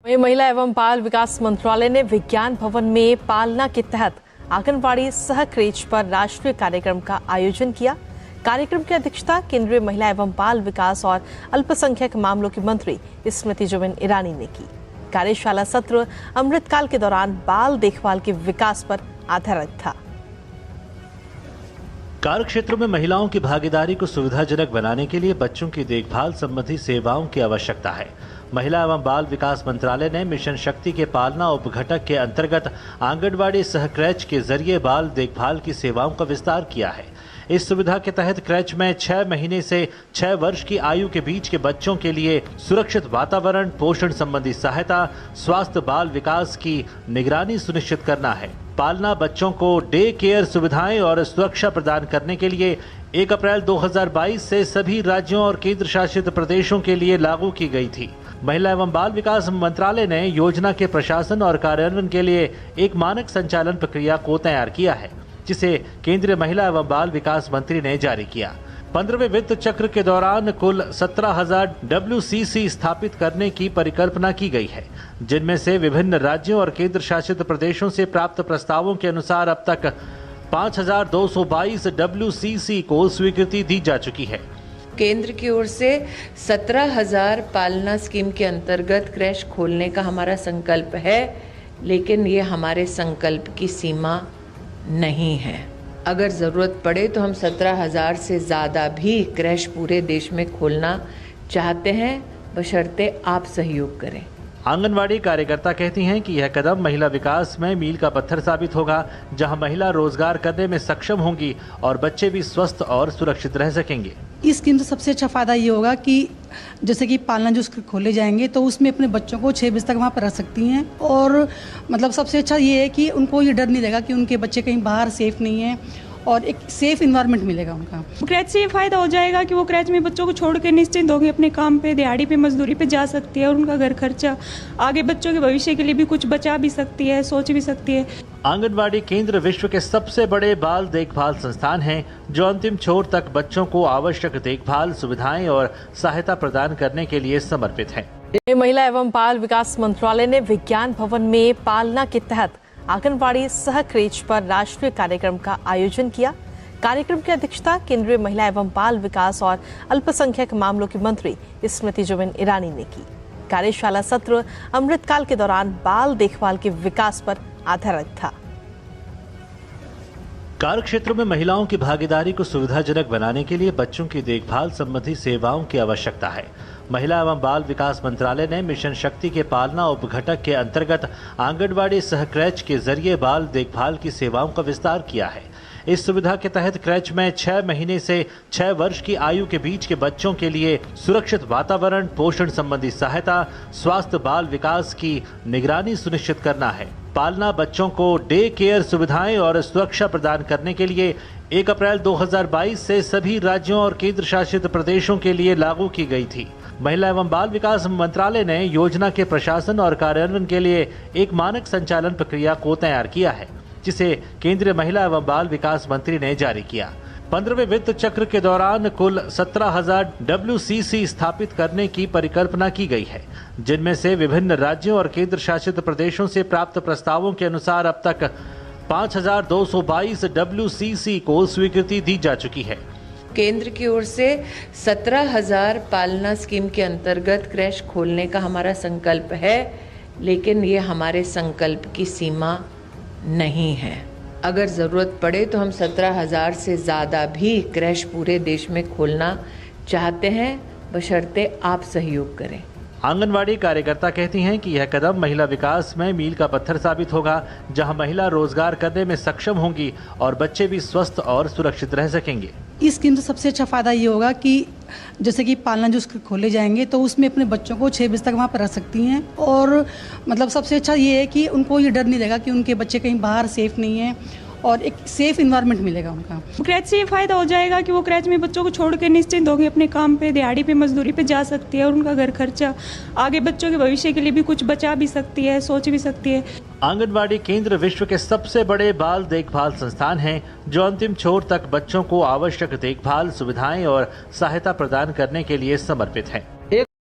वहीं महिला एवं बाल विकास मंत्रालय ने विज्ञान भवन में पालना के तहत आंगनबाड़ी सह क्रेच पर राष्ट्रीय कार्यक्रम का आयोजन किया। कार्यक्रम की अध्यक्षता केंद्रीय महिला एवं बाल विकास और अल्पसंख्यक मामलों की मंत्री स्मृति जुबिन ईरानी ने की। कार्यशाला सत्र अमृतकाल के दौरान बाल देखभाल के विकास पर आधारित था। कार्य क्षेत्रों में महिलाओं की भागीदारी को सुविधाजनक बनाने के लिए बच्चों की देखभाल संबंधी सेवाओं की आवश्यकता है। महिला एवं बाल विकास मंत्रालय ने मिशन शक्ति के पालना उपघटक के अंतर्गत आंगनबाड़ी सह क्रैच के जरिए बाल देखभाल की सेवाओं का विस्तार किया है। इस सुविधा के तहत क्रैच में 6 महीने से 6 वर्ष की आयु के बीच के बच्चों के लिए सुरक्षित वातावरण, पोषण संबंधी सहायता, स्वास्थ्य, बाल विकास की निगरानी सुनिश्चित करना है। पालना बच्चों को डे केयर सुविधाएं और सुरक्षा प्रदान करने के लिए 1 अप्रैल 2022 से सभी राज्यों और केंद्र शासित प्रदेशों के लिए लागू की गई थी। महिला एवं बाल विकास मंत्रालय ने योजना के प्रशासन और कार्यान्वयन के लिए एक मानक संचालन प्रक्रिया को तैयार किया है, जिसे केंद्रीय महिला एवं बाल विकास मंत्री ने जारी किया। 15वें वित्त चक्र के दौरान कुल 17,000 WCC स्थापित करने की परिकल्पना की गई है, जिनमें से विभिन्न राज्यों और केंद्र शासित प्रदेशों से प्राप्त प्रस्तावों के अनुसार अब तक 5,222 WCC को स्वीकृति दी जा चुकी है। केंद्र की ओर से 17,000 पालना स्कीम के अंतर्गत क्रैच खोलने का हमारा संकल्प है, लेकिन ये हमारे संकल्प की सीमा नहीं है। अगर ज़रूरत पड़े तो हम 17,000 से ज़्यादा भी क्रैच पूरे देश में खोलना चाहते हैं, बशर्ते आप सहयोग करें। आंगनवाड़ी कार्यकर्ता कहती हैं कि यह कदम महिला विकास में मील का पत्थर साबित होगा, जहां महिला रोजगार करने में सक्षम होंगी और बच्चे भी स्वस्थ और सुरक्षित रह सकेंगे। इस स्कीम से सबसे अच्छा फायदा ये होगा कि जैसे कि पालना जो खोले जाएंगे तो उसमें अपने बच्चों को 6 बजे तक वहाँ पर रख सकती हैं, और मतलब सबसे अच्छा ये है कि उनको ये डर नहीं रहेगा कि उनके बच्चे कहीं बाहर सेफ नहीं है, और एक सेफ इन्वायरमेंट मिलेगा उनका। क्रैच से ये फायदा हो जाएगा कि वो क्रैच में बच्चों को छोड़ के निश्चिंत होकर अपने काम पे, दिहाड़ी पे, मजदूरी पे जा सकती है और उनका घर खर्चा, आगे बच्चों के भविष्य के लिए भी कुछ बचा भी सकती है, सोच भी सकती है। आंगनबाड़ी केंद्र विश्व के सबसे बड़े बाल देखभाल संस्थान हैं, जो अंतिम छोर तक बच्चों को आवश्यक देखभाल सुविधाएं और सहायता प्रदान करने के लिए समर्पित है। महिला एवं बाल विकास मंत्रालय ने विज्ञान भवन में पालना के तहत आंगनबाड़ी सह क्रेच पर राष्ट्रीय कार्यक्रम का आयोजन किया। कार्यक्रम की अध्यक्षता केंद्रीय महिला एवं बाल विकास और अल्पसंख्यक मामलों की मंत्री स्मृति जुबिन ईरानी ने की। कार्यशाला सत्र अमृतकाल के दौरान बाल देखभाल के विकास पर आधारित था। कार्य क्षेत्रों में महिलाओं की भागीदारी को सुविधाजनक बनाने के लिए बच्चों की देखभाल संबंधी सेवाओं की आवश्यकता है। महिला एवं बाल विकास मंत्रालय ने मिशन शक्ति के पालना उपघटक के अंतर्गत आंगनबाड़ी सह क्रैच के जरिए बाल देखभाल की सेवाओं का विस्तार किया है। इस सुविधा के तहत क्रैच में 6 महीने से 6 वर्ष की आयु के बीच के बच्चों के लिए सुरक्षित वातावरण, पोषण संबंधी सहायता, स्वास्थ्य, बाल विकास की निगरानी सुनिश्चित करना है। पालना बच्चों को डे केयर सुविधाएं और सुरक्षा प्रदान करने के लिए 1 अप्रैल 2022 से सभी राज्यों और केंद्र शासित प्रदेशों के लिए लागू की गई थी। महिला एवं बाल विकास मंत्रालय ने योजना के प्रशासन और कार्यान्वयन के लिए एक मानक संचालन प्रक्रिया को तैयार किया है, जिसे केंद्रीय महिला एवं बाल विकास मंत्री ने जारी किया। 15वें वित्त चक्र के दौरान कुल 17,000 WCC स्थापित करने की परिकल्पना की गई है, जिनमें से विभिन्न राज्यों और केंद्र शासित प्रदेशों से प्राप्त प्रस्तावों के अनुसार अब तक 5,222 WCC को स्वीकृति दी जा चुकी है। केंद्र की ओर से 17,000 पालना स्कीम के अंतर्गत क्रैच खोलने का हमारा संकल्प है, लेकिन ये हमारे संकल्प की सीमा नहीं है। अगर ज़रूरत पड़े तो हम 17,000 से ज़्यादा भी क्रैच पूरे देश में खोलना चाहते हैं, बशर्ते आप सहयोग करें। आंगनवाड़ी कार्यकर्ता कहती हैं कि यह कदम महिला विकास में मील का पत्थर साबित होगा, जहां महिला रोजगार करने में सक्षम होंगी और बच्चे भी स्वस्थ और सुरक्षित रह सकेंगे। इस स्कीम से सबसे अच्छा फायदा ये होगा कि जैसे कि पालना जो खोले जाएंगे तो उसमें अपने बच्चों को 6 बजे तक वहाँ पर रख सकती हैं, और मतलब सबसे अच्छा ये है कि उनको ये डर नहीं रहेगा कि उनके बच्चे कहीं बाहर सेफ नहीं है, और एक सेफ इन्वायरमेंट मिलेगा उनका। क्रैच से ये फायदा हो जाएगा कि वो क्रैच में बच्चों को छोड़ के निश्चिंत होकर अपने काम पे, दिहाड़ी पे, मजदूरी पे जा सकती है और उनका घर खर्चा, आगे बच्चों के भविष्य के लिए भी कुछ बचा भी सकती है, सोच भी सकती है। आंगनबाड़ी केंद्र विश्व के सबसे बड़े बाल देखभाल संस्थान हैं, जो अंतिम छोर तक बच्चों को आवश्यक देखभाल सुविधाएं और सहायता प्रदान करने के लिए समर्पित हैं।